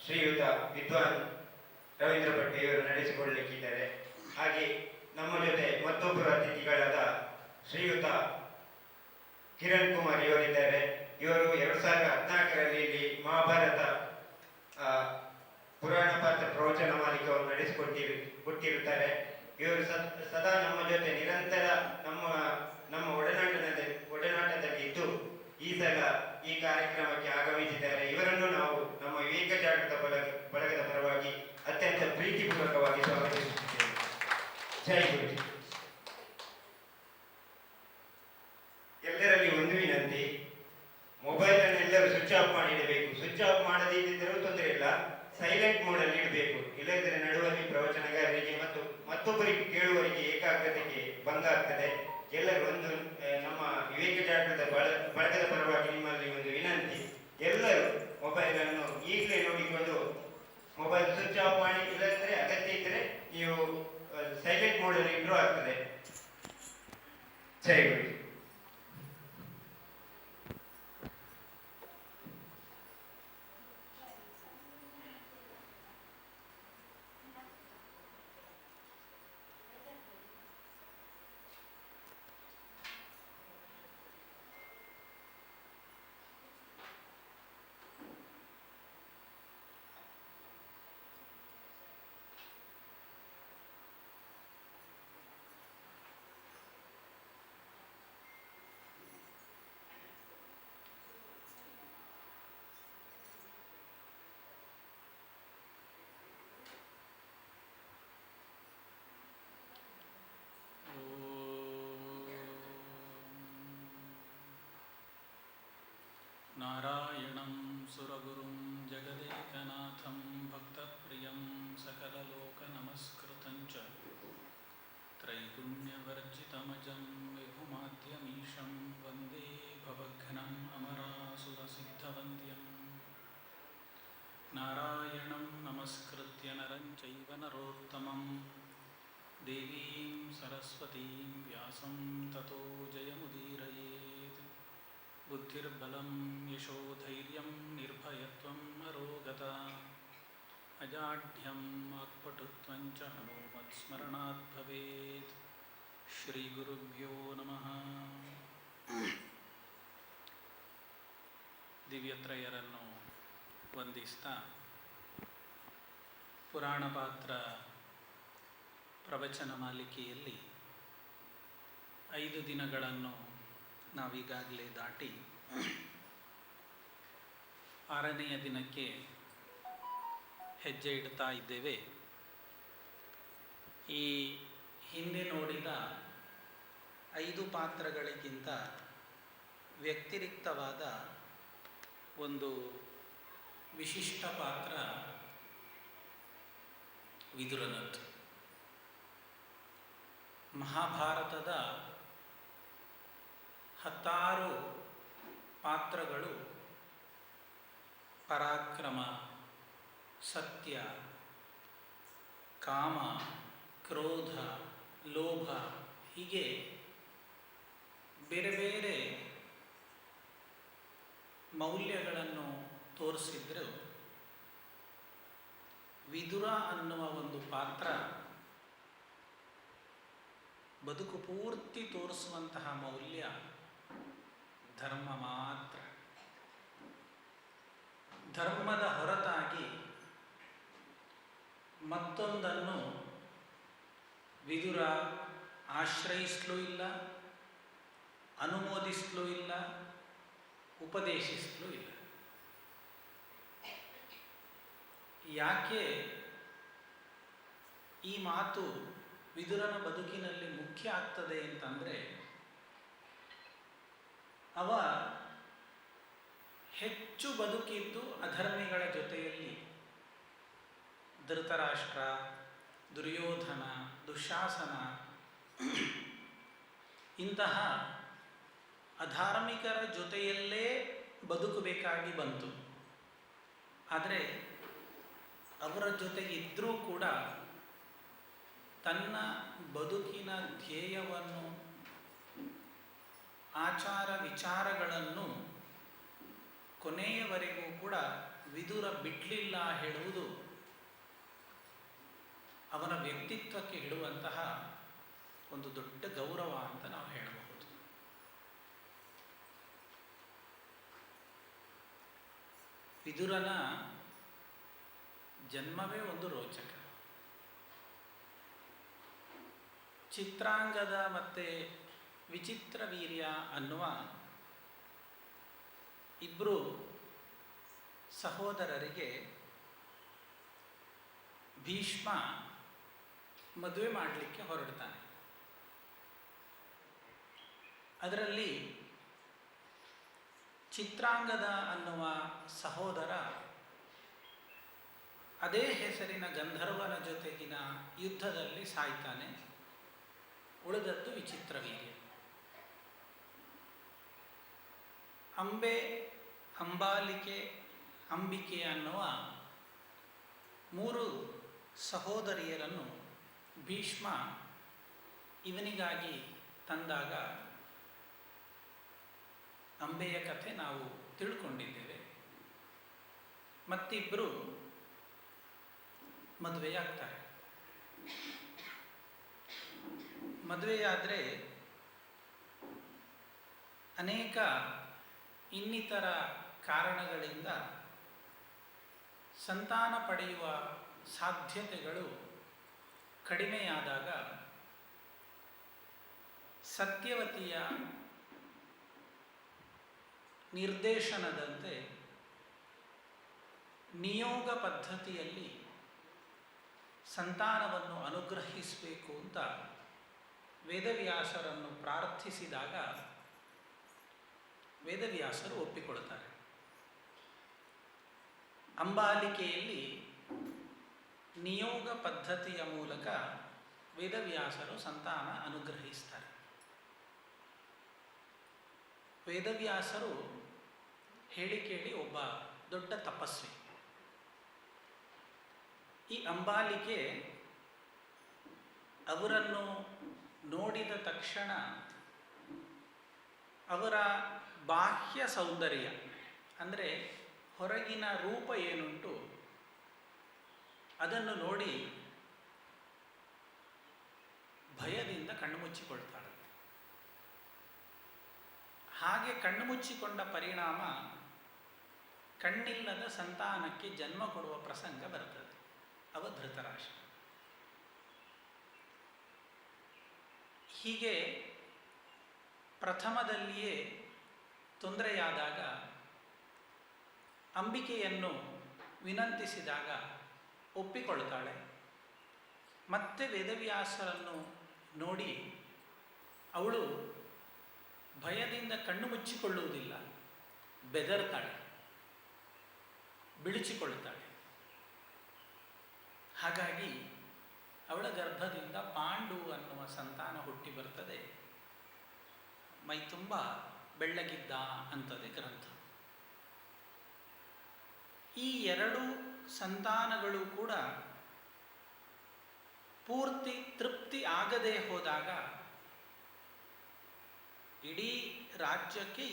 ಶ್ರೀಯುತ ವಿದ್ವಾನ್ ರವೀಂದ್ರ ಭಟ್ ಇವರು ನಡೆಸಿಕೊಳ್ಳಲಿಕ್ಕಿದ್ದಾರೆ. ಹಾಗೆ ನಮ್ಮ ಜೊತೆ ಮತ್ತೊಬ್ಬರು ಅತಿಥಿಗಳಾದ ಶ್ರೀಯುತ ಕಿರಣ್ ಕುಮಾರ್ ಇವರಿದ್ದಾರೆ. ಇವರು 2014ರಲ್ಲಿ ಇಲ್ಲಿ ಮಹಾಭಾರತ ಪುರಾಣ ಪಾತ್ರ ಪ್ರವಚನ ಮಾಲಿಕವನ್ನು ನಡೆಸಿಕೊಟ್ಟಿರುತ್ತಾರೆ. ಇವರು ಸದಾ ನಮ್ಮ ಜೊತೆ ನಿರಂತರ ನಮ್ಮ ಒಡನಾಟದಲ್ಲಿ ಇದ್ದು ಈ ಸಲ ಈ ಕಾರ್ಯಕ್ರಮಕ್ಕೆ ಆಗಮಿಸಿದ್ದಾರೆ. ಇವರನ್ನು ನಾವು ನಮ್ಮ ವಿವೇಕ ಜಾಗೃತ ಬಳಗದ ಪರವಾಗಿ ಅತ್ಯಂತ ಪ್ರೀತಿಪೂರ್ವಕವಾಗಿ ಸ್ವಾಗತಿಸುತ್ತೇವೆ. ಜೈ ಗುರುಜಿ. ಎಲ್ಲರಲ್ಲಿ ಒಂದು ವಿನಂತಿ, ಮೊಬೈಲ್ ಅನ್ನು ಎಲ್ಲರೂ ಸ್ವಿಚ್ ಆಫ್ ಮಾಡಿ ಇಡಬೇಕು. ಸ್ವಿಚ್ ಆಫ್ ಮಾಡದಿದ್ದರೂ ತೊಂದರೆ ಇಲ್ಲ, ಸೈಲೆಂಟ್ ಮೋಡ್ ಅಲ್ಲಿ ಇಡಬೇಕು. ಇಲ್ಲದಿದ್ದರೆ ನಡುವಲ್ಲಿ ಪ್ರವಚನಗಾರರಿಗೆ ಮತ್ತು ಮತ್ತೊಬ್ಬರಿಗೆ ಕೇಳುವವರಿಗೆ ಏಕಾಗ್ರತೆಗೆ ಭಂಗ ಆಗ್ತದೆ. ಎಲ್ಲರೂ ಒಂದು ನಮ್ಮ ವಿವೇಕ ಜಾಗೃತ ಬಳಗದ ಪರವಾಗಿ ನಿಮ್ಮಲ್ಲಿ ಒಂದು ವಿನಂತಿ, ಎಲ್ಲರೂ ಮೊಬೈಲ್ ಅನ್ನು ಈಗಲೇ ನೋಡಿಕೊಂಡು ಮೊಬೈಲ್ ಸ್ವಿಚ್ ಆಫ್ ಮಾಡಿ, ಇಲ್ಲದಿದ್ದರೆ ಅಗತ್ಯ ಇದ್ದರೆ ನೀವು ಸೈಲೆಂಟ್ ಮೋಡ್ ಅಲ್ಲಿ ಇದ್ರೂ ಆಗ್ತದೆ. ಜೈ ಗುರು. ನಾರಾಯಣಂ ಸುರಗುರುಂ ಜಗದೇಕನಾಥಂ ಭಕ್ತಪ್ರಿಯಂ ಸಕಲಲೋಕನಮಸ್ಕೃತಂ ಚ ತ್ರೈಗುಣ್ಯವರ್ಜಿತಮಜಂ ವಿಭುಮಾದ್ಯಮೀಶಂ ವಂದೇ ಭವಘ್ನಂ ಅಮರಾಸುರಸಿದ್ಧವಂದ್ಯಂ. ನಾರಾಯಣಂ ನಮಸ್ಕೃತ್ಯ ನರಂ ಚೈವ ನರೋತ್ತಮಂ ದೇವೀಂ ಸರಸ್ವತೀಂ ವ್ಯಾಸಂ ತತೋ ಜಯಮುದೀರಯೇತ್. ಬುದ್ಧಿರ್ಬಲಂ ಯಶೋಧೈರ್ಯಂ ನಿರ್ಭಯತ್ವಂ ಅರೋಗತಾ ಅಜಾಢ್ಯಂ ವಾಕ್ಪಟುತ್ವಂ ಚ ಹನುಮತ್ಸ್ಮರಣಾತ್ ಭವೇತ್. ಶ್ರೀ ಗುರುಭ್ಯೋ ನಮಃ. ದಿವ್ಯತ್ರಯರನ್ನು ವಂದಿಸ್ತಾ ಪುರಾಣ ಪಾತ್ರ ಪ್ರವಚನ ಮಾಲಿಕೆಯಲ್ಲಿ 5 ದಿನಗಳನ್ನು ನಾವೀಗಾಗಲೇ ದಾಟಿ 6ನೆಯ ದಿನಕ್ಕೆ ಹೆಜ್ಜೆ ಇಡ್ತಾ ಇದ್ದೇವೆ. ಈ ಹಿಂದೆ ನೋಡಿದ 5 ಪಾತ್ರಗಳಿಗಿಂತ ವ್ಯತಿರಿಕ್ತವಾದ ಒಂದು ವಿಶಿಷ್ಟ ಪಾತ್ರ ವಿದುರನದ್ದು. ಮಹಾಭಾರತದ 16 ಪಾತ್ರಗಳು ಪರಾಕ್ರಮ, ಸತ್ಯ, ಕಾಮ, ಕ್ರೋಧ, ಲೋಭ ಹೀಗೆ ಬೇರೆ ಬೇರೆ ಮೌಲ್ಯಗಳನ್ನು ತೋರಿಸಿದ್ರು. ವಿದುರ ಅನ್ನುವ ಒಂದು ಪಾತ್ರ ಬದುಕು ಪೂರ್ತಿ ತೋರಿಸುವಂತಹ ಮೌಲ್ಯ ಧರ್ಮ ಮಾತ್ರ. ಧರ್ಮದ ಹೊರತಾಗಿ ಮತ್ತೊಂದನ್ನು ವಿದುರ ಆಶ್ರಯಿಸಲೂ ಇಲ್ಲ, ಅನುಮೋದಿಸಲೂ ಇಲ್ಲ, ಉಪದೇಶಿಸಲೂ ಇಲ್ಲ. ಯಾಕೆ ಈ ಮಾತು ವಿದುರನ ಬದುಕಿನಲ್ಲಿ ಮುಖ್ಯ ಆಗ್ತದೆ ಅಂತಂದರೆ, ಅವ ಹೆಚ್ಚು ಬದುಕಿದ್ದು ಅಧರ್ಮಿಗಳ ಜೊತೆಯಲ್ಲಿ. ಧೃತರಾಷ್ಟ್ರ, ದುರ್ಯೋಧನ, ದುಶಾಸನ ಇಂತಹ ಅಧಾರ್ಮಿಕರ ಜೊತೆಯಲ್ಲೇ ಬದುಕಬೇಕಾಗಿ ಬಂತು. ಆದರೆ ಅವರ ಜೊತೆಗಿದ್ದರೂ ಕೂಡ ತನ್ನ ಬದುಕಿನ ಧ್ಯೇಯವನ್ನು, ಆಚಾರ ವಿಚಾರಗಳನ್ನು ಕೊನೆಯವರೆಗೂ ಕೂಡ ವಿದುರ ಬಿಡಲಿಲ್ಲ ಹೇಳುವುದು ಅವನ ವ್ಯಕ್ತಿತ್ವಕ್ಕೆ ಇಡುವಂತಹ ಒಂದು ದೊಡ್ಡ ಗೌರವ ಅಂತ ನಾವು ಹೇಳಬಹುದು. ವಿದುರನ ಜನ್ಮವೇ ಒಂದು ರೋಚಕ. ಚಿತ್ರಾಂಗದ ಮತ್ತು ವಿಚಿತ್ರ ವೀರ್ಯ ಅನ್ನುವ ಇಬ್ಬರು ಸಹೋದರರಿಗೆ ಭೀಷ್ಮ ಮದುವೆ ಮಾಡಲಿಕ್ಕೆ ಹೊರಡ್ತಾನೆ. ಅದರಲ್ಲಿ ಚಿತ್ರಾಂಗದ ಅನ್ನುವ ಸಹೋದರ ಅದೇ ಹೆಸರಿನ ಗಂಧರ್ವನ ಜೊತೆಗಿನ ಯುದ್ಧದಲ್ಲಿ ಸಾಯ್ತಾನೆ. ಉಳಿದದ್ದು ವಿಚಿತ್ರ ವೀರ್ಯ. ಅಂಬಾಲಿಕೆ, ಅಂಬಿಕೆ ಅನ್ನುವ 3 ಸಹೋದರಿಯರನ್ನು ಭೀಷ್ಮ ಇವನಿಗಾಗಿ ತಂದಾಗ ಅಂಬೆಯ ಕಥೆ ನಾವು ತಿಳ್ಕೊಂಡಿದ್ದೇವೆ. ಮತ್ತಿಬ್ಬರು ಮದುವೆಯಾಗ್ತಾರೆ. ಮದುವೆಯಾದರೆ ಅನೇಕ ಇನ್ನಿತರ ಕಾರಣಗಳಿಂದ ಸಂತಾನ ಪಡೆಯುವ ಸಾಧ್ಯತೆಗಳು ಕಡಿಮೆಯಾದಾಗ ಸತ್ಯವತಿಯ ನಿರ್ದೇಶನದಂತೆ ನಿಯೋಗ ಪದ್ಧತಿಯಲ್ಲಿ ಸಂತಾನವನ್ನು ಅನುಗ್ರಹಿಸಬೇಕು ಅಂತ ವೇದವ್ಯಾಸರನ್ನು ಪ್ರಾರ್ಥಿಸಿದಾಗ ವೇದವ್ಯಾಸರು ಒಪ್ಪಿಕೊಳ್ತಾರೆ. ಅಂಬಾಲಿಕೆಯಲ್ಲಿ ನಿಯೋಗ ಪದ್ಧತಿಯ ಮೂಲಕ ವೇದವ್ಯಾಸರು ಸಂತಾನ ಅನುಗ್ರಹಿಸ್ತಾರೆ. ವೇದವ್ಯಾಸರು ಹೇಳಿ ಕೇಳಿ ಒಬ್ಬ ದೊಡ್ಡ ತಪಸ್ವಿ. ಈ ಅಂಬಾಲಿಕೆ ಅವರನ್ನು ನೋಡಿದ ತಕ್ಷಣ ಅವರ ಬಾಹ್ಯ ಸೌಂದರ್ಯ ಅಂದರೆ ಹೊರಗಿನ ರೂಪ ಏನುಂಟು ಅದನ್ನು ನೋಡಿ ಭಯದಿಂದ ಕಣ್ಣು ಮುಚ್ಚಿಕೊಳ್ತಾಳೆ. ಹಾಗೆ ಕಣ್ಣು ಮುಚ್ಚಿಕೊಂಡ ಪರಿಣಾಮ ಕಣ್ಣಿಲ್ಲದ ಸಂತಾನಕ್ಕೆ ಜನ್ಮ ಕೊಡುವ ಪ್ರಸಂಗ ಬರ್ತದೆ. ಅವ ಧೃತರಾಷ್ಟ್ರ. ಹೀಗೆ ಪ್ರಥಮದಲ್ಲಿಯೇ ತೊಂದರೆಯಾದಾಗ ಅಂಬಿಕೆಯನ್ನು ವಿನಂತಿಸಿದಾಗ ಒಪ್ಪಿಕೊಳ್ತಾಳೆ. ಮತ್ತೆ ವೇದವ್ಯಾಸರನ್ನು ನೋಡಿ ಅವಳು ಭಯದಿಂದ ಕಣ್ಣು ಮುಚ್ಚಿಕೊಳ್ಳುವುದಿಲ್ಲ, ಬೆದರ್ತಾಳೆ, ಬಿಳಿಚಿಕೊಳ್ಳುತ್ತಾಳೆ. ಹಾಗಾಗಿ ಅವಳ ಗರ್ಭದಿಂದ ಪಾಂಡು ಅನ್ನುವ ಸಂತಾನ ಹುಟ್ಟಿ ಬರ್ತದೆ. ಮೈ ತುಂಬ ಬೆಳ್ಳಗಿದ್ದ ಅಂತದೆ ಗ್ರಂಥ. ಈ 2 ಸಂತಾನಗಳು ಕೂಡ ಪೂರ್ತಿ ತೃಪ್ತಿ ಆಗದೆ ಹೋದಾಗ ಇಡೀ ರಾಜ್ಯಕ್ಕೆ